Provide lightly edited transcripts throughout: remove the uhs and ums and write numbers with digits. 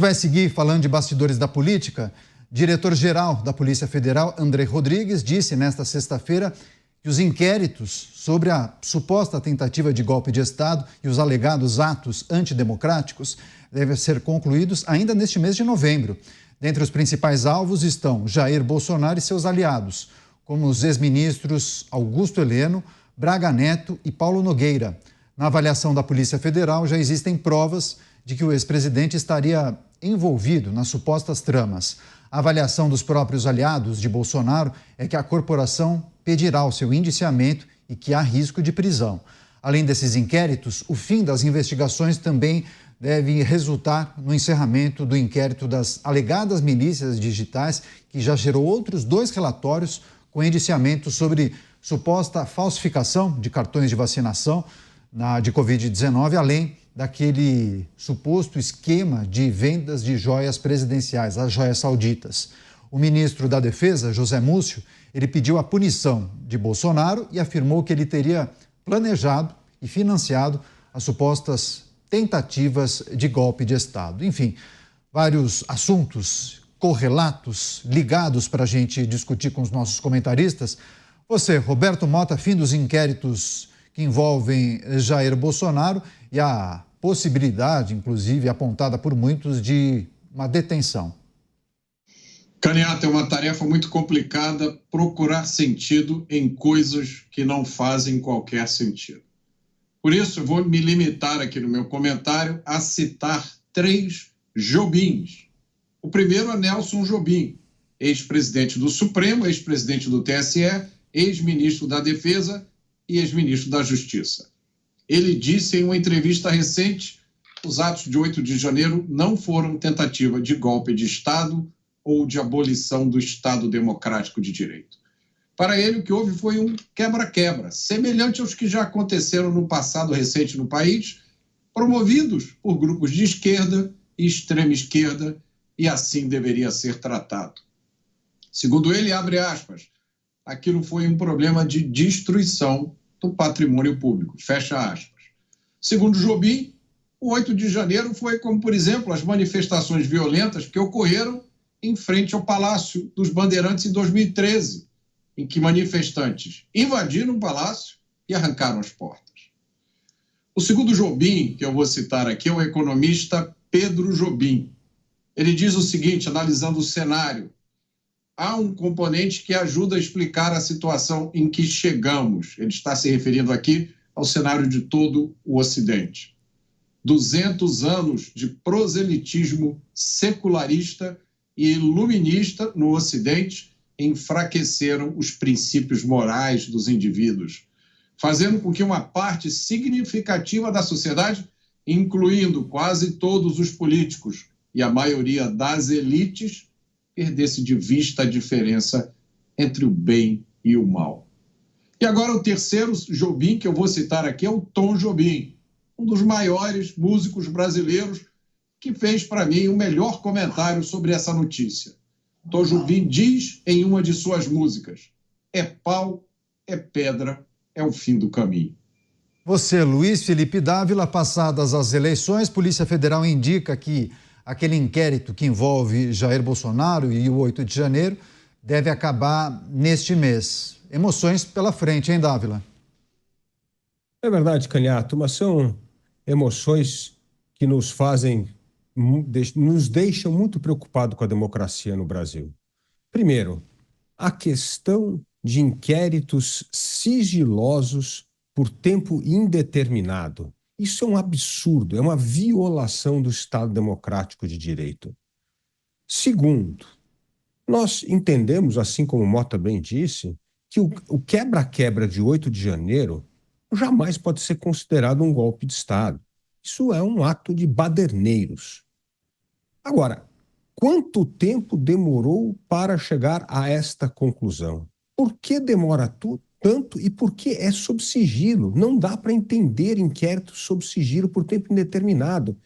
Vai seguir falando de bastidores da política. Diretor-geral da Polícia Federal, André Rodrigues, disse nesta sexta-feira que os inquéritos sobre a suposta tentativa de golpe de Estado e os alegados atos antidemocráticos devem ser concluídos ainda neste mês de novembro. Dentre os principais alvos estão Jair Bolsonaro e seus aliados, como os ex-ministros Augusto Heleno, Braga Neto e Paulo Nogueira. Na avaliação da Polícia Federal, já existem provas de que o ex-presidente estaria envolvido nas supostas tramas. A avaliação dos próprios aliados de Bolsonaro é que a corporação pedirá o seu indiciamento e que há risco de prisão. Além desses inquéritos, o fim das investigações também deve resultar no encerramento do inquérito das alegadas milícias digitais, que já gerou outros 2 relatórios com indiciamento sobre suposta falsificação de cartões de vacinação de Covid-19, além daquele suposto esquema de vendas de joias presidenciais, as joias sauditas. O ministro da Defesa, José Múcio, ele pediu a punição de Bolsonaro e afirmou que ele teria planejado e financiado as supostas tentativas de golpe de Estado. Enfim, vários assuntos correlatos, ligados para a gente discutir com os nossos comentaristas. Você, Roberto Mota, fim dos inquéritos que envolvem Jair Bolsonaro e a possibilidade, inclusive, apontada por muitos, de uma detenção. Candiato, é uma tarefa muito complicada procurar sentido em coisas que não fazem qualquer sentido. Por isso, eu vou me limitar aqui no meu comentário a citar 3 Jobins. O primeiro é Nelson Jobim, ex-presidente do Supremo, ex-presidente do TSE, ex-ministro da Defesa e ex-ministro da Justiça. Ele disse em uma entrevista recente: os atos de 8 de janeiro não foram tentativa de golpe de Estado ou de abolição do Estado Democrático de Direito. Para ele, o que houve foi um quebra-quebra, semelhante aos que já aconteceram no passado recente no país, promovidos por grupos de esquerda e extrema esquerda, e assim deveria ser tratado. Segundo ele, abre aspas, aquilo foi um problema de destruição do patrimônio público, fecha aspas. Segundo Jobim, o 8 de janeiro foi como, por exemplo, as manifestações violentas que ocorreram em frente ao Palácio dos Bandeirantes em 2013, em que manifestantes invadiram o palácio e arrancaram as portas. O segundo Jobim, que eu vou citar aqui, é o economista Pedro Jobim. Ele diz o seguinte, analisando o cenário: há um componente que ajuda a explicar a situação em que chegamos. Ele está se referindo aqui ao cenário de todo o Ocidente. 200 anos de proselitismo secularista e iluminista no Ocidente enfraqueceram os princípios morais dos indivíduos, fazendo com que uma parte significativa da sociedade, incluindo quase todos os políticos e a maioria das elites, perdesse de vista a diferença entre o bem e o mal. E agora o terceiro Jobim que eu vou citar aqui é o Tom Jobim, um dos maiores músicos brasileiros, que fez para mim o melhor comentário sobre essa notícia. Tom Jobim diz em uma de suas músicas: é pau, é pedra, é o fim do caminho. Você, Luiz Felipe Dávila, passadas as eleições, Polícia Federal indica que aquele inquérito que envolve Jair Bolsonaro e o 8 de janeiro deve acabar neste mês. Emoções pela frente, hein, Dávila? É verdade, Canhato, mas são emoções que nos deixam muito preocupados com a democracia no Brasil. Primeiro, a questão de inquéritos sigilosos por tempo indeterminado. Isso é um absurdo, é uma violação do Estado Democrático de Direito. Segundo, nós entendemos, assim como o Mota bem disse, que o quebra-quebra de 8 de janeiro jamais pode ser considerado um golpe de Estado. Isso é um ato de baderneiros. Agora, quanto tempo demorou para chegar a esta conclusão? Por que demora tanto e por que é sob sigilo? Não dá para entender inquéritos sob sigilo por tempo indeterminado.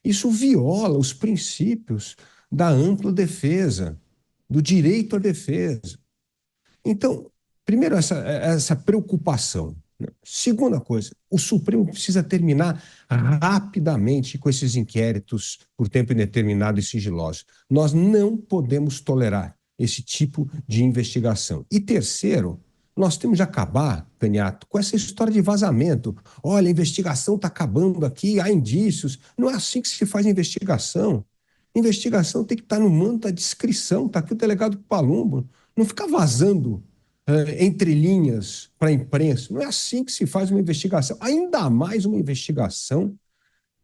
Isso viola os princípios da ampla defesa, do direito à defesa. Então, primeiro, essa preocupação, Segunda coisa, o Supremo precisa terminar rapidamente com esses inquéritos por tempo indeterminado e sigilosos. Nós não podemos tolerar esse tipo de investigação. E terceiro, nós temos de acabar, Caniato, com essa história de vazamento. Olha, a investigação está acabando aqui, há indícios. Não é assim que se faz investigação. Investigação tem que estar no manto da discrição. Está aqui o delegado Palumbo. Não fica vazando entre linhas para a imprensa. Não é assim que se faz uma investigação. Ainda mais uma investigação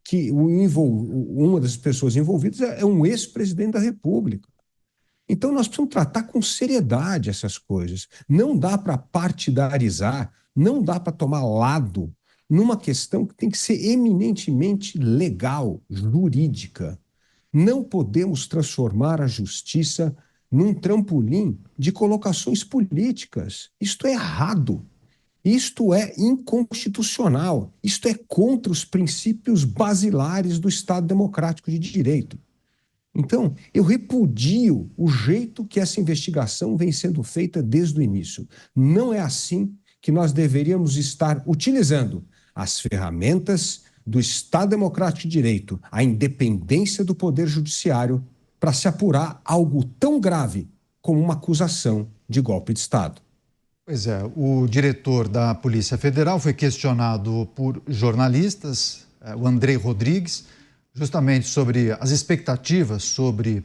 que uma das pessoas envolvidas é um ex-presidente da República. Então, nós precisamos tratar com seriedade essas coisas. Não dá para partidarizar, não dá para tomar lado numa questão que tem que ser eminentemente legal, jurídica. Não podemos transformar a justiça num trampolim de colocações políticas. Isto é errado. Isto é inconstitucional. Isto é contra os princípios basilares do Estado Democrático de Direito. Então, eu repudio o jeito que essa investigação vem sendo feita desde o início. Não é assim que nós deveríamos estar utilizando as ferramentas do Estado Democrático de Direito, a independência do Poder Judiciário, para se apurar algo tão grave como uma acusação de golpe de Estado. Pois é, o diretor da Polícia Federal foi questionado por jornalistas, o André Rodrigues, justamente sobre as expectativas sobre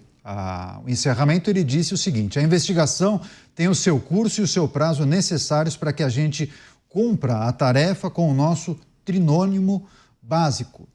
o encerramento. Ele disse o seguinte: a investigação tem o seu curso e o seu prazo necessários para que a gente cumpra a tarefa com o nosso trinônimo básico.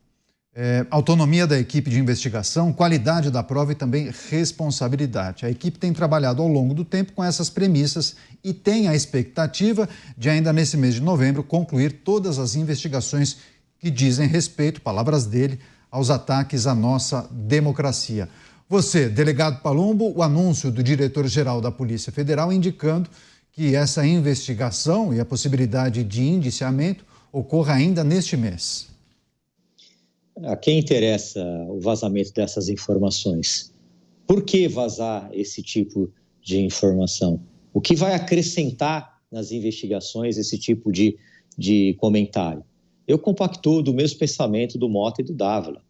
Autonomia da equipe de investigação, qualidade da prova e também responsabilidade. A equipe tem trabalhado ao longo do tempo com essas premissas e tem a expectativa de ainda nesse mês de novembro concluir todas as investigações que dizem respeito, palavras dele, aos ataques à nossa democracia. Você, delegado Palumbo, o anúncio do diretor-geral da Polícia Federal indicando que essa investigação e a possibilidade de indiciamento ocorra ainda neste mês. A quem interessa o vazamento dessas informações? Por que vazar esse tipo de informação? O que vai acrescentar nas investigações esse tipo de comentário? Eu compactuo do mesmo pensamento do Mota e do Dávila.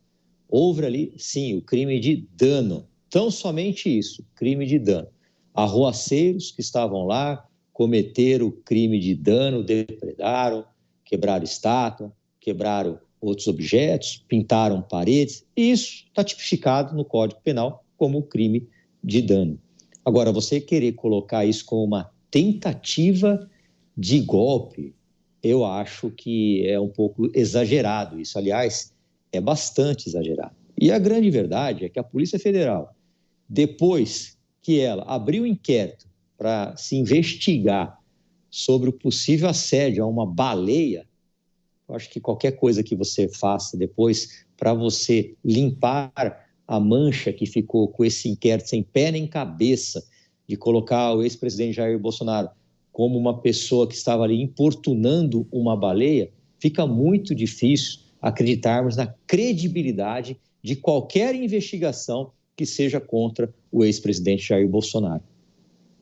Houve ali, sim, o crime de dano. Tão somente isso, crime de dano. Arruaceiros que estavam lá cometeram o crime de dano, depredaram, quebraram estátua, quebraram outros objetos, pintaram paredes. E isso está tipificado no Código Penal como crime de dano. Agora, você querer colocar isso como uma tentativa de golpe, eu acho que é um pouco exagerado isso. Aliás, é bastante exagerado. E a grande verdade é que a Polícia Federal, depois que ela abriu o inquérito para se investigar sobre o possível assédio a uma baleia, eu acho que qualquer coisa que você faça depois para você limpar a mancha que ficou com esse inquérito sem pé nem cabeça, de colocar o ex-presidente Jair Bolsonaro como uma pessoa que estava ali importunando uma baleia, fica muito difícil acreditarmos na credibilidade de qualquer investigação que seja contra o ex-presidente Jair Bolsonaro.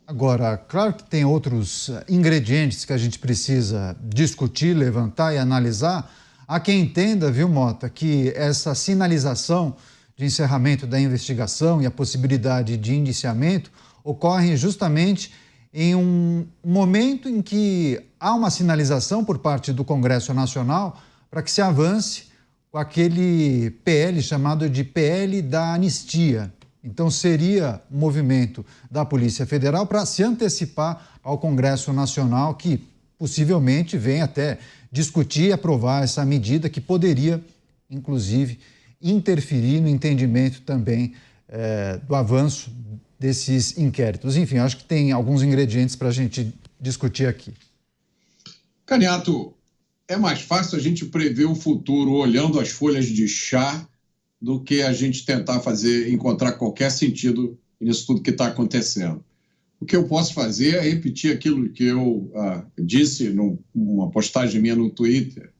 Agora, claro que tem outros ingredientes que a gente precisa discutir, levantar e analisar. Há quem entenda, viu, Mota, que essa sinalização de encerramento da investigação e a possibilidade de indiciamento ocorrem justamente em um momento em que há uma sinalização por parte do Congresso Nacional para que se avance com aquele PL chamado de PL da anistia. Então, seria um movimento da Polícia Federal para se antecipar ao Congresso Nacional, que possivelmente venha até discutir e aprovar essa medida que poderia, inclusive, interferir no entendimento também do avanço desses inquéritos. Enfim, acho que tem alguns ingredientes para a gente discutir aqui. Caniato, é mais fácil a gente prever o futuro olhando as folhas de chá do que a gente tentar encontrar qualquer sentido nisso tudo que está acontecendo. O que eu posso fazer é repetir aquilo que eu disse numa postagem minha no Twitter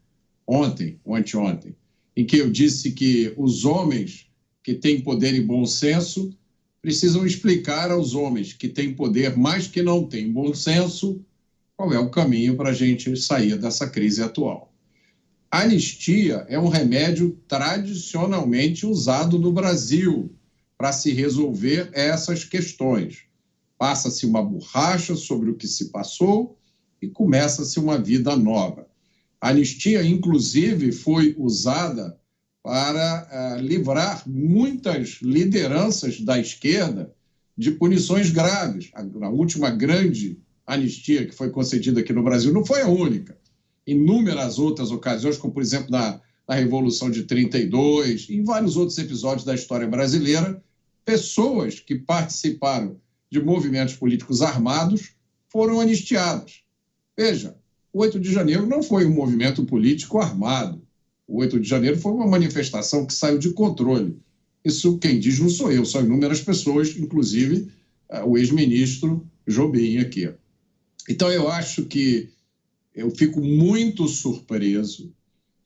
ontem, ou anteontem, em que eu disse que os homens que têm poder e bom senso precisam explicar aos homens que têm poder, mas que não têm bom senso, qual é o caminho para a gente sair dessa crise atual. A anistia é um remédio tradicionalmente usado no Brasil para se resolver essas questões. Passa-se uma borracha sobre o que se passou e começa-se uma vida nova. A anistia, inclusive, foi usada para livrar muitas lideranças da esquerda de punições graves. A última grande anistia que foi concedida aqui no Brasil não foi a única. Inúmeras outras ocasiões, como, por exemplo, na Revolução de 32, e em vários outros episódios da história brasileira, pessoas que participaram de movimentos políticos armados foram anistiadas. Veja, o 8 de janeiro não foi um movimento político armado. O 8 de janeiro foi uma manifestação que saiu de controle. Isso quem diz não sou eu, são inúmeras pessoas, inclusive o ex-ministro Jobim aqui. Então eu acho que eu fico muito surpreso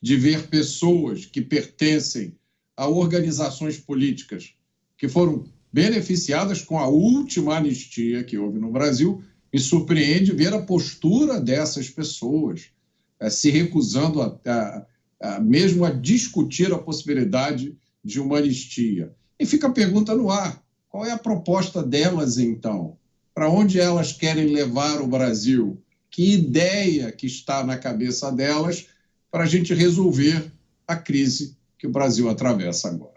de ver pessoas que pertencem a organizações políticas que foram beneficiadas com a última anistia que houve no Brasil. Me surpreende ver a postura dessas pessoas se recusando mesmo a discutir a possibilidade de uma anistia. E fica a pergunta no ar: qual é a proposta delas, então? Para onde elas querem levar o Brasil? Que ideia que está na cabeça delas para a gente resolver a crise que o Brasil atravessa agora?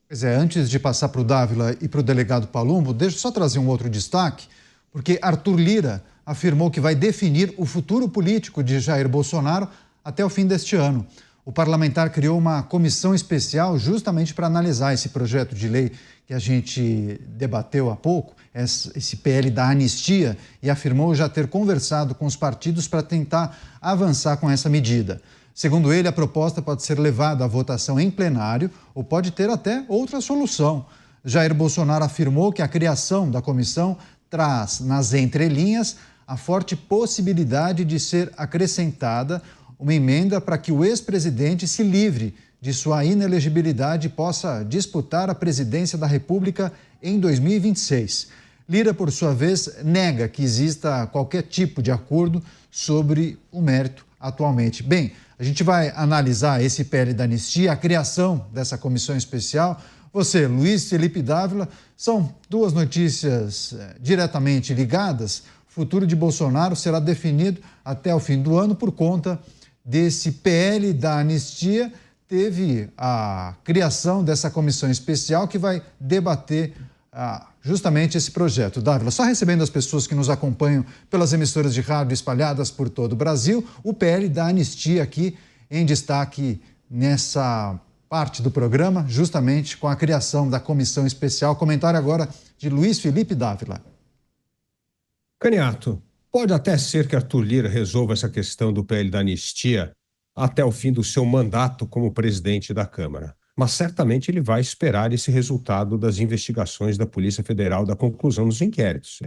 Pois é, antes de passar para o Dávila e para o delegado Palumbo, deixa eu só trazer um outro destaque, porque Arthur Lira afirmou que vai definir o futuro político de Jair Bolsonaro até o fim deste ano. O parlamentar criou uma comissão especial justamente para analisar esse projeto de lei que a gente debateu há pouco, esse PL da anistia, e afirmou já ter conversado com os partidos para tentar avançar com essa medida. Segundo ele, a proposta pode ser levada à votação em plenário ou pode ter até outra solução. Jair Bolsonaro afirmou que a criação da comissão traz, nas entrelinhas, a forte possibilidade de ser acrescentada uma emenda para que o ex-presidente se livre de sua inelegibilidade e possa disputar a presidência da República em 2026. Lira, por sua vez, nega que exista qualquer tipo de acordo sobre o mérito atualmente. Bem, a gente vai analisar esse PL da anistia, a criação dessa comissão especial. Você, Luiz Felipe Dávila, são duas notícias diretamente ligadas. O futuro de Bolsonaro será definido até o fim do ano por conta desse PL da anistia. Teve a criação dessa comissão especial que vai debater justamente esse projeto. Dávila, só recebendo as pessoas que nos acompanham pelas emissoras de rádio espalhadas por todo o Brasil, o PL da anistia aqui em destaque nessa parte do programa, justamente com a criação da comissão especial. Comentário agora de Luiz Felipe Dávila. Caniato, pode até ser que Arthur Lira resolva essa questão do PL da anistia até o fim do seu mandato como presidente da Câmara. Mas certamente ele vai esperar esse resultado das investigações da Polícia Federal, da conclusão dos inquéritos.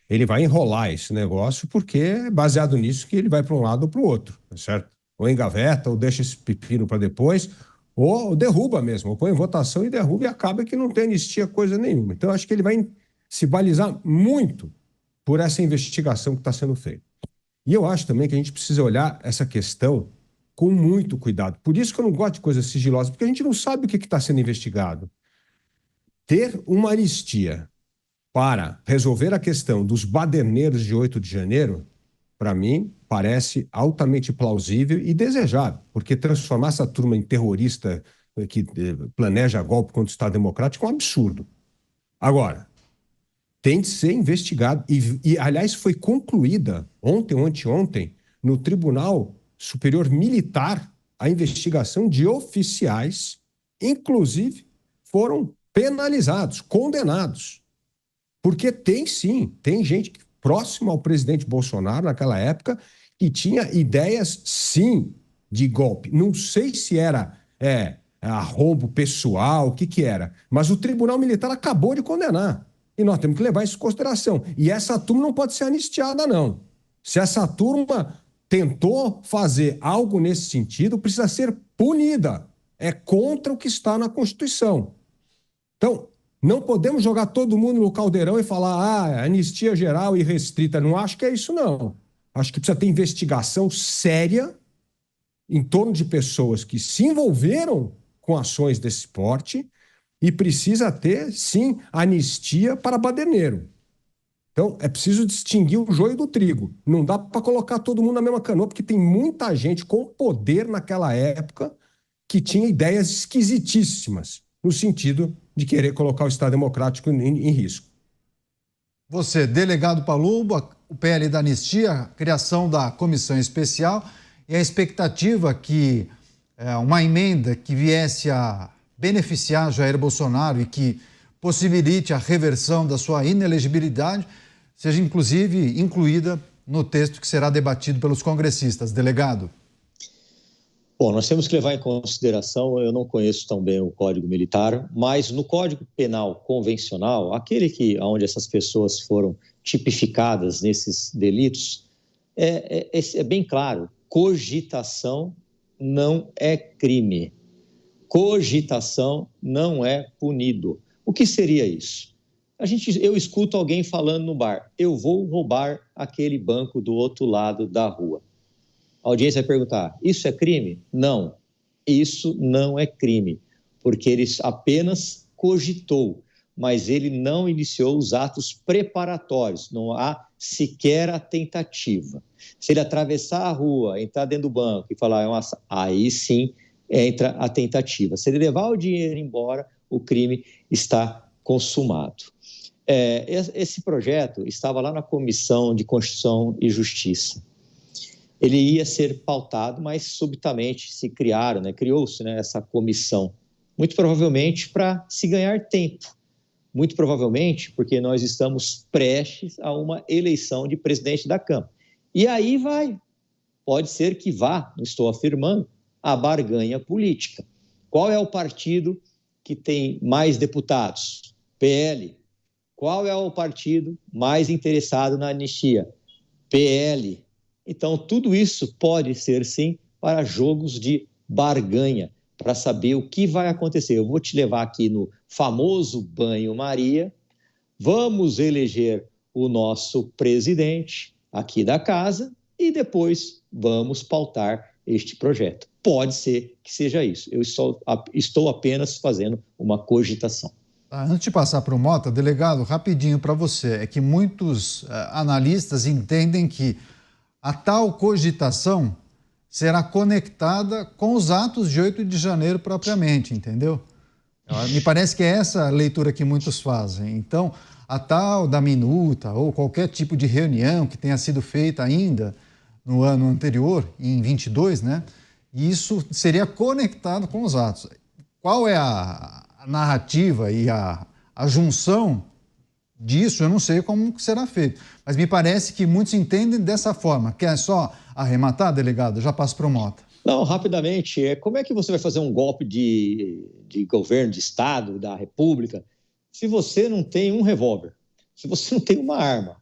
Ele vai enrolar esse negócio porque é baseado nisso que ele vai para um lado ou para o outro, certo? Ou engaveta, ou deixa esse pepino para depois, ou derruba mesmo, ou põe em votação e derruba e acaba que não tem anistia coisa nenhuma. Então, acho que ele vai se balizar muito por essa investigação que está sendo feita. E eu acho também que a gente precisa olhar essa questão com muito cuidado. Por isso que eu não gosto de coisas sigilosas, porque a gente não sabe o que está sendo investigado. Ter uma anistia para resolver a questão dos baderneiros de 8 de janeiro, para mim, parece altamente plausível e desejável, porque transformar essa turma em terrorista que planeja golpe contra o Estado Democrático é um absurdo. Agora, tem de ser investigado. E aliás, foi concluída ontem ou anteontem no Tribunal Superior Militar a investigação de oficiais, inclusive, foram penalizados, condenados. Porque tem gente próxima ao presidente Bolsonaro naquela época que tinha ideias, sim, de golpe. Não sei se era arrombo pessoal, o que era, mas o Tribunal Militar acabou de condenar. E nós temos que levar isso em consideração. E essa turma não pode ser anistiada, não. Se essa turma tentou fazer algo nesse sentido, precisa ser punida. É contra o que está na Constituição. Então, não podemos jogar todo mundo no caldeirão e falar anistia geral e restrita. Não acho que é isso, não. Acho que precisa ter investigação séria em torno de pessoas que se envolveram com ações desse porte e precisa ter, sim, anistia para baderneiro. Então, é preciso distinguir o joio do trigo. Não dá para colocar todo mundo na mesma canoa, porque tem muita gente com poder naquela época que tinha ideias esquisitíssimas, no sentido de querer colocar o Estado Democrático em risco. Você, delegado Palumbo, o PL da anistia, a criação da comissão especial e a expectativa que uma emenda que viesse a beneficiar Jair Bolsonaro e que possibilite a reversão da sua inelegibilidade, seja inclusive incluída no texto que será debatido pelos congressistas. Delegado. Bom, nós temos que levar em consideração, eu não conheço tão bem o Código Militar, mas no Código Penal convencional, onde essas pessoas foram tipificadas nesses delitos, é bem claro, cogitação não é crime. Cogitação não é punido. O que seria isso? Eu escuto alguém falando no bar, eu vou roubar aquele banco do outro lado da rua. A audiência vai perguntar, isso é crime? Não, isso não é crime, porque ele apenas cogitou, mas ele não iniciou os atos preparatórios, não há sequer a tentativa. Se ele atravessar a rua, entrar dentro do banco e falar, aí sim entra a tentativa. Se ele levar o dinheiro embora, o crime está consumado. Esse projeto estava lá na Comissão de Constituição e Justiça. Ele ia ser pautado, mas subitamente criou-se essa comissão, muito provavelmente para se ganhar tempo, muito provavelmente porque nós estamos prestes a uma eleição de presidente da Câmara. E aí pode ser que vá, não estou afirmando, a barganha política. Qual é o partido que tem mais deputados? PL. Qual é o partido mais interessado na anistia? PL. Então, tudo isso pode ser, sim, para jogos de barganha, para saber o que vai acontecer. Eu vou te levar aqui no famoso banho-maria, vamos eleger o nosso presidente aqui da casa e depois vamos pautar este projeto. Pode ser que seja isso. Eu estou apenas fazendo uma cogitação. Antes de passar para o Mota, delegado, rapidinho para você, é que muitos analistas entendem que a tal cogitação será conectada com os atos de 8 de janeiro propriamente, entendeu? Me parece que é essa a leitura que muitos fazem. Então, a tal da minuta ou qualquer tipo de reunião que tenha sido feita ainda no ano anterior, em 22, né? Isso seria conectado com os atos. Qual é a narrativa e a junção disso? Eu não sei como será feito, mas me parece que muitos entendem dessa forma. Quer só arrematar, delegado? Já passo para o Mota. Não, rapidamente, como é que você vai fazer um golpe de governo, de Estado, da República, se você não tem um revólver, se você não tem uma arma?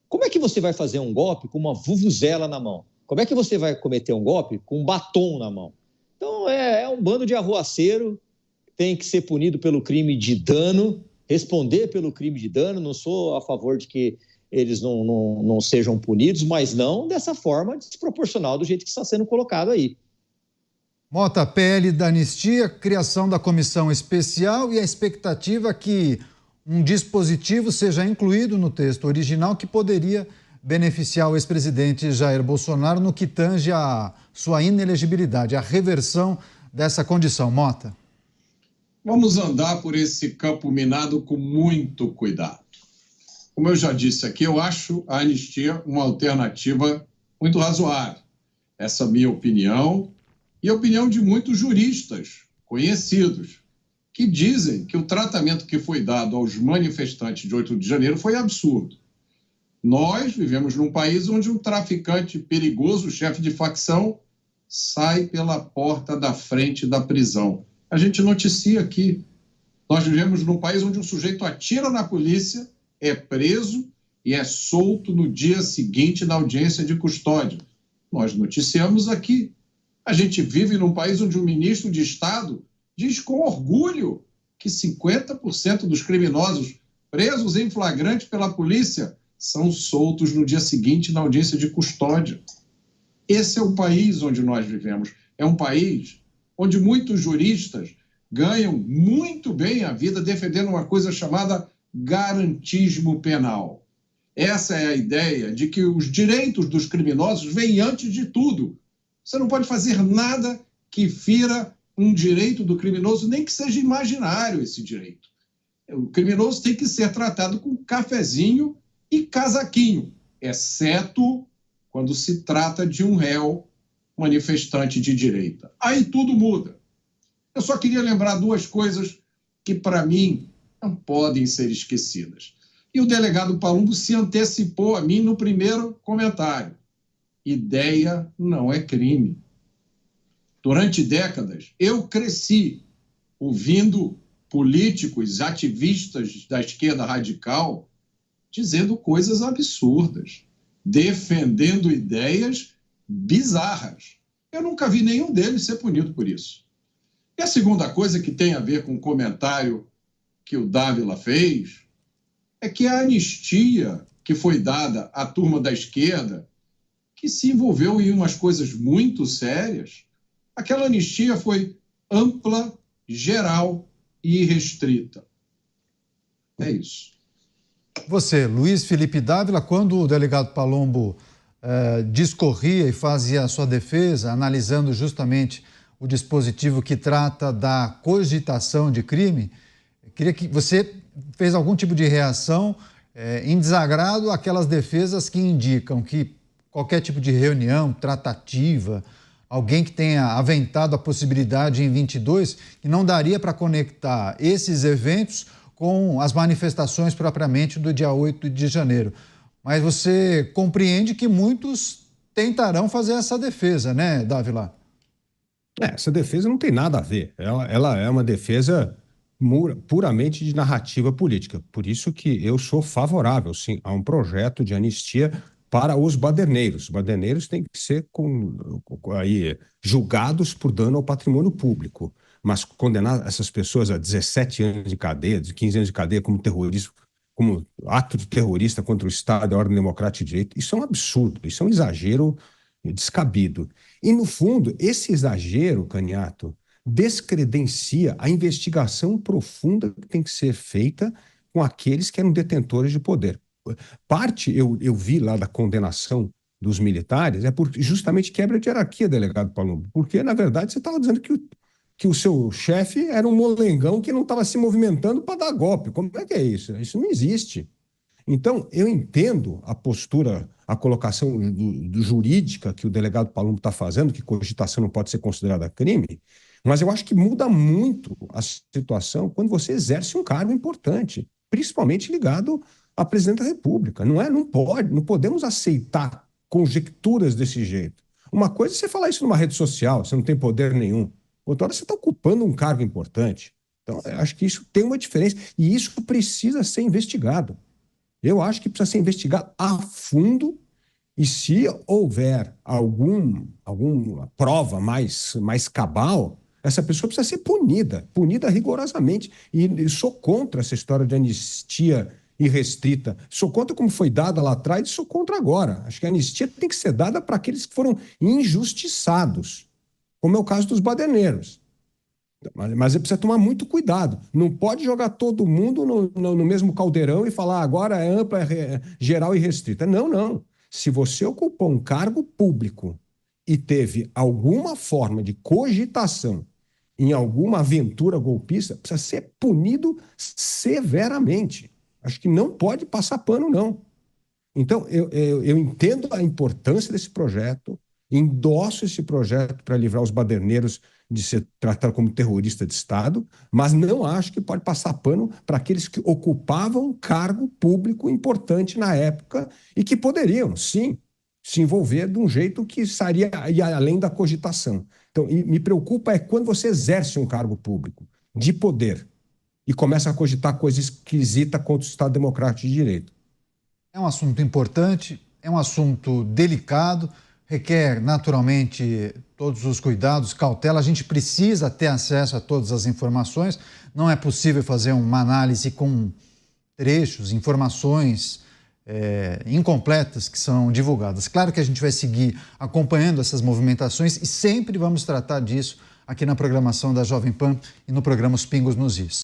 Como é que você vai fazer um golpe com uma vuvuzela na mão? Como é que você vai cometer um golpe com um batom na mão? Então, é um bando de arruaceiro, tem que ser punido pelo crime de dano, responder pelo crime de dano. Não sou a favor de que eles não sejam punidos, mas não dessa forma desproporcional do jeito que está sendo colocado aí. Mota, PL da anistia, criação da comissão especial e a expectativa que um dispositivo seja incluído no texto original que poderia beneficiar o ex-presidente Jair Bolsonaro no que tange a sua inelegibilidade, a reversão dessa condição. Mota. Vamos andar por esse campo minado com muito cuidado. Como eu já disse aqui, eu acho a anistia uma alternativa muito razoável. Essa é a minha opinião e a opinião de muitos juristas conhecidos que dizem que o tratamento que foi dado aos manifestantes de 8 de janeiro foi absurdo. Nós vivemos num país onde um traficante perigoso, chefe de facção, sai pela porta da frente da prisão. A gente noticia aqui. Nós vivemos num país onde um sujeito atira na polícia, é preso e é solto no dia seguinte na audiência de custódia. Nós noticiamos aqui. A gente vive num país onde um ministro de Estado diz com orgulho que 50% dos criminosos presos em flagrante pela polícia são soltos no dia seguinte na audiência de custódia. Esse é o país onde nós vivemos. É um país onde muitos juristas ganham muito bem a vida defendendo uma coisa chamada garantismo penal. Essa é a ideia de que os direitos dos criminosos vêm antes de tudo. Você não pode fazer nada que fira um direito do criminoso, nem que seja imaginário esse direito. O criminoso tem que ser tratado com cafezinho e casaquinho, exceto quando se trata de um réu manifestante de direita. Aí tudo muda. Eu só queria lembrar duas coisas que, para mim, não podem ser esquecidas. E o delegado Palumbo se antecipou a mim no primeiro comentário. Ideia não é crime. Durante décadas, eu cresci ouvindo políticos, ativistas da esquerda radical dizendo coisas absurdas, defendendo ideias bizarras. Eu nunca vi nenhum deles ser punido por isso. E a segunda coisa que tem a ver com o comentário que o Dávila fez é que a anistia que foi dada à turma da esquerda, que se envolveu em umas coisas muito sérias, aquela anistia foi ampla, geral e irrestrita. É isso. Você, Luiz Felipe Dávila, quando o delegado Palumbo discorria e fazia a sua defesa, analisando justamente o dispositivo que trata da cogitação de crime, queria que você fez algum tipo de reação em desagrado àquelas defesas que indicam que qualquer tipo de reunião, tratativa, alguém que tenha aventado a possibilidade em 22, que não daria para conectar esses eventos com as manifestações propriamente do dia 8 de janeiro. Mas você compreende que muitos tentarão fazer essa defesa, né, Dávila? Essa defesa não tem nada a ver. Ela é uma defesa puramente de narrativa política. Por isso que eu sou favorável, sim, a um projeto de anistia para os baderneiros. Os baderneiros têm que ser julgados por dano ao patrimônio público. Mas condenar essas pessoas a 17 anos de cadeia, 15 anos de cadeia como terrorismo, como ato de terrorista contra o Estado, a ordem democrática e direito, isso é um absurdo, isso é um exagero descabido. E, no fundo, esse exagero, Caniato, descredencia a investigação profunda que tem que ser feita com aqueles que eram detentores de poder. Parte, eu vi lá da condenação dos militares, é por justamente quebra de hierarquia, delegado Palumbo, porque, na verdade, você estava dizendo que o seu chefe era um molengão que não estava se movimentando para dar golpe. Como é que é isso? Isso não existe. Então, eu entendo a postura, a colocação do jurídica que o delegado Palumbo está fazendo, que cogitação não pode ser considerada crime, mas eu acho que muda muito a situação quando você exerce um cargo importante, principalmente ligado à presidente da República. Não podemos aceitar conjecturas desse jeito. Uma coisa é você falar isso numa rede social, você não tem poder nenhum. Outra hora você está ocupando um cargo importante. Então, eu acho que isso tem uma diferença e isso precisa ser investigado. Eu acho que precisa ser investigado a fundo e se houver alguma prova mais cabal, essa pessoa precisa ser punida rigorosamente. E sou contra essa história de anistia irrestrita. Sou contra como foi dada lá atrás e sou contra agora. Acho que a anistia tem que ser dada para aqueles que foram injustiçados, como é o caso dos baderneiros. Mas precisa tomar muito cuidado. Não pode jogar todo mundo no mesmo caldeirão e falar agora é ampla, geral e restrita. Não. Se você ocupou um cargo público e teve alguma forma de cogitação em alguma aventura golpista, precisa ser punido severamente. Acho que não pode passar pano, não. Então, eu entendo a importância desse projeto, endosso esse projeto para livrar os baderneiros de ser tratado como terrorista de Estado, mas não acho que pode passar pano para aqueles que ocupavam cargo público importante na época e que poderiam, sim, se envolver de um jeito que ia além da cogitação. Então, me preocupa é quando você exerce um cargo público de poder e começa a cogitar coisa esquisita contra o Estado Democrático de Direito. É um assunto importante, é um assunto delicado, requer naturalmente todos os cuidados, cautela. A gente precisa ter acesso a todas as informações. Não é possível fazer uma análise com trechos, informações incompletas que são divulgadas. Claro que a gente vai seguir acompanhando essas movimentações e sempre vamos tratar disso aqui na programação da Jovem Pan e no programa Os Pingos nos Is.